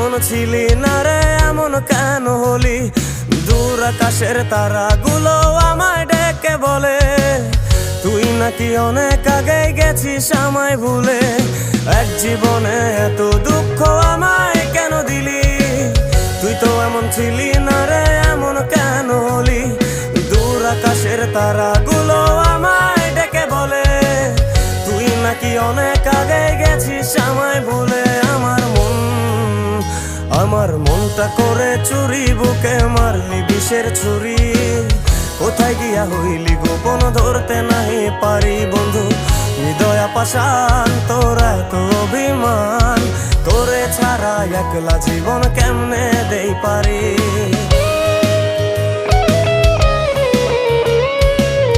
এমন ছিলি না রে, এমন কেন হলি? দূর আকাশের তারাগুলো আমায় ডেকে বলে তুই নাকি অনেক আগে গেছিস আমায় ভুলে। এক জীবনে এত দুঃখ আমায় কেন দিলি? তুই তো এমন ছিলি না রে, এমন কেন হলি? দূর আকাশের তারাগুলো আমায় ডেকে বলে তুই নাকি অনেক আগে গেছিস আমায় ভুলে। আমার মনটা করে চুরি, বুকে মারলি বিষের ছুরি। কোথায় গিয়া হইলি গোপন ধরতে নাহি পারি বন্ধু। হৃদয়া পাষাণ তোর এত অভিমান, তোরে ছাড়া একলা জীবন কেমনে দেই পারি।